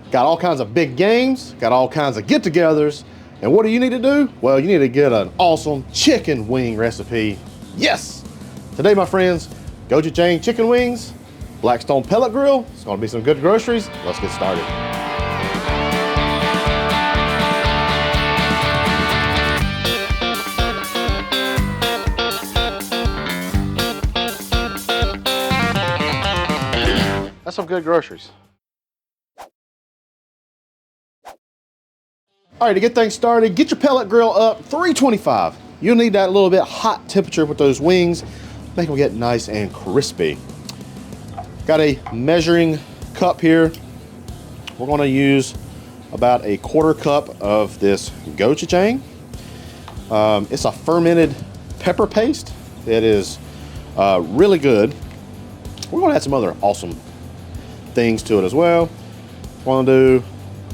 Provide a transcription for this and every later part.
Got all kinds of big games, got all kinds of get-togethers, and what do you need to do? Well, you need to get an awesome chicken wing recipe. Yes! Today, my friends, Gochujang Chicken Wings, Blackstone pellet grill. It's gonna be some good groceries. Let's get started. That's some good groceries. All right, to get things started, get your pellet grill up, 325. You'll need that little bit hot temperature with those wings, make them get nice and crispy. Got a measuring cup here. We're gonna use about a 1/4 cup of this gochujang. It's a fermented pepper paste. It is really good. We're gonna add some other awesome things to it as well. We're gonna do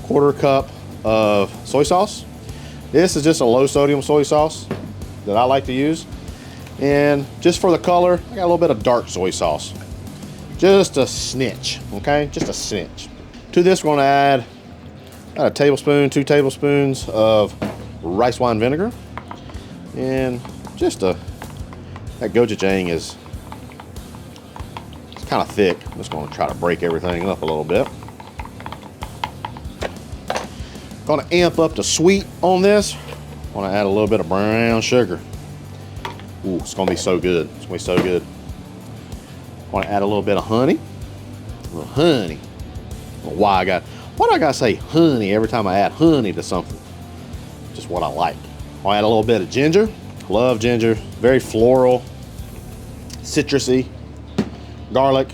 1/4 cup of soy sauce. This is just a low sodium soy sauce that I like to use. And just for the color, I got a little bit of dark soy sauce. Just a snitch, okay? Just a snitch. To this, we're gonna add about a tablespoon, 2 tablespoons of rice wine vinegar. And that gochujang is kind of thick. I'm just gonna try to break everything up a little bit. Gonna amp up the sweet on this. Gonna add a little bit of brown sugar. Ooh, it's gonna be so good. It's gonna be so good. Gonna add a little bit of honey. A little honey. I don't know why do I gotta say honey every time I add honey to something? Just what I like. I'll add a little bit of ginger. Love ginger. Very floral, citrusy. Garlic.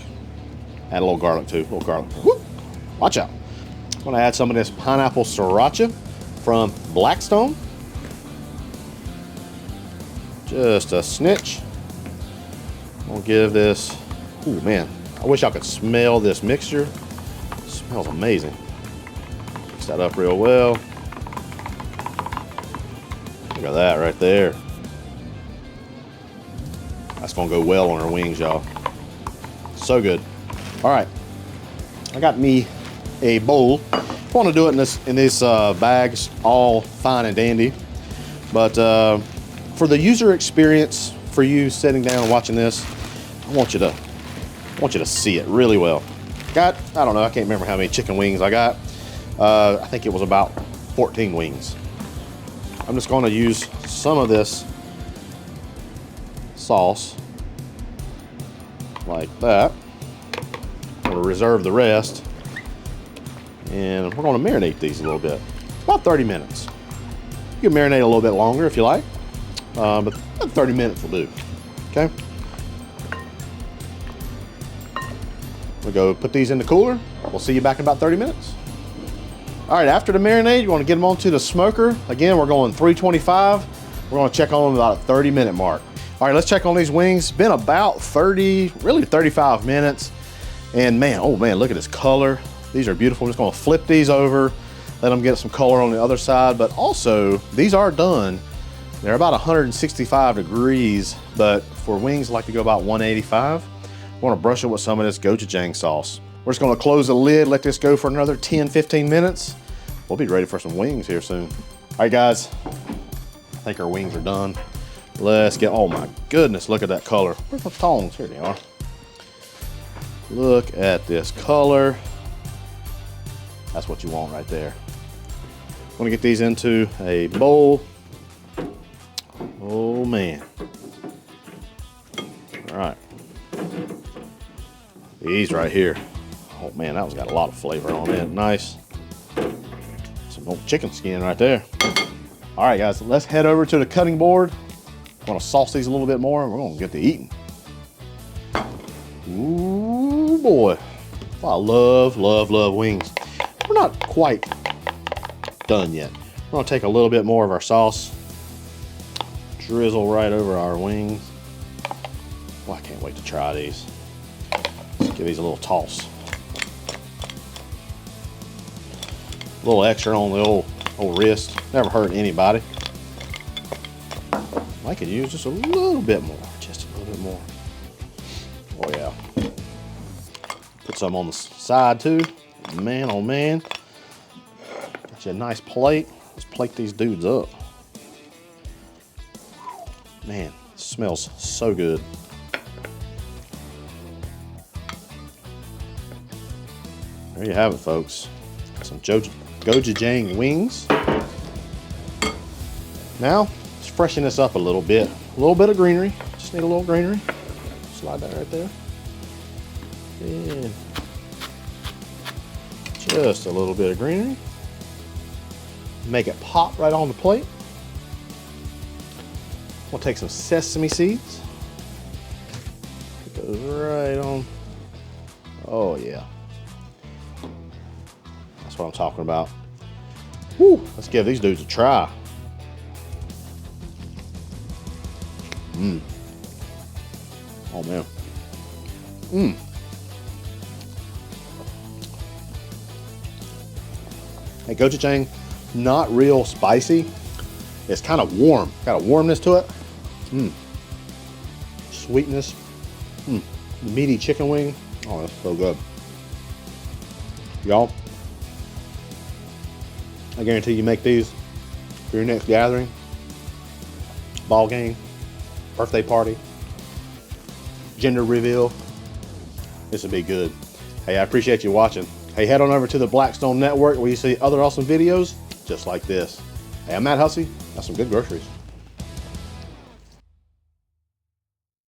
Add a little garlic too. A little garlic. Woo! Watch out. I'm gonna add some of this pineapple sriracha from Blackstone. Just a snitch. I'm gonna give this, ooh man, I wish I could smell this mixture. It smells amazing. Mix that up real well. Look at that right there. That's gonna go well on our wings, y'all. So good. All right, I got me a bowl. I want to do it in these bags, all fine and dandy. But for the user experience, for you sitting down and watching this, I want you to see it really well. I don't know, I can't remember how many chicken wings I got. I think it was about 14 wings. I'm just going to use some of this sauce like that. I'm going to reserve the rest. And we're going to marinate these a little bit, about 30 minutes. You can marinate a little bit longer if you like, but about 30 minutes will do, okay? We'll go put these in the cooler. We'll see you back in about 30 minutes. All right, after the marinade, you want to get them onto the smoker. Again, we're going 325. We're going to check on them about a 30-minute mark. All right, let's check on these wings. It's been about 35 minutes. And man, oh man, look at this color. These are beautiful. I'm just gonna flip these over, let them get some color on the other side, but also these are done. They're about 165 degrees, but for wings I like to go about 185. I wanna brush it with some of this gochujang sauce. We're just gonna close the lid, let this go for another 10-15 minutes. We'll be ready for some wings here soon. All right guys, I think our wings are done. Let's get, oh my goodness, look at that color. Where's my tongs? Here they are. Look at this color. That's what you want right there. I'm gonna get these into a bowl. Oh man. All right. These right here. Oh man, that one's got a lot of flavor on it. Nice. Some old chicken skin right there. All right guys, let's head over to the cutting board. I'm gonna sauce these a little bit more and we're gonna get to eating. Ooh boy. I love, love, love wings. We're not quite done yet. We're gonna take a little bit more of our sauce, drizzle right over our wings. Well, I can't wait to try these. Let's give these a little toss. A little extra on the old wrist. Never hurt anybody. I could use just a little bit more. Just a little bit more. Oh yeah. Put some on the side too. Man, oh man. Get you a nice plate. Let's plate these dudes up. Man, it smells so good. There you have it, folks. Got some Gochujang wings. Now, let's freshen this up a little bit. A little bit of greenery. Just need a little greenery. Slide that right there. And just a little bit of greenery. Make it pop right on the plate. We'll take some sesame seeds. Put those right on. Oh yeah. That's what I'm talking about. Woo! Let's give these dudes a try. Mmm. Oh man. Mmm. Hey, gochujang, not real spicy. It's kind of warm. Got a warmness to it. Mmm. Sweetness. Mmm. Meaty chicken wing. Oh, that's so good. Y'all, I guarantee you make these for your next gathering, ball game, birthday party, gender reveal. This will be good. Hey, I appreciate you watching. Hey, head on over to the Blackstone Network where you see other awesome videos just like this. Hey, I'm Matt Hussey. Got some good groceries.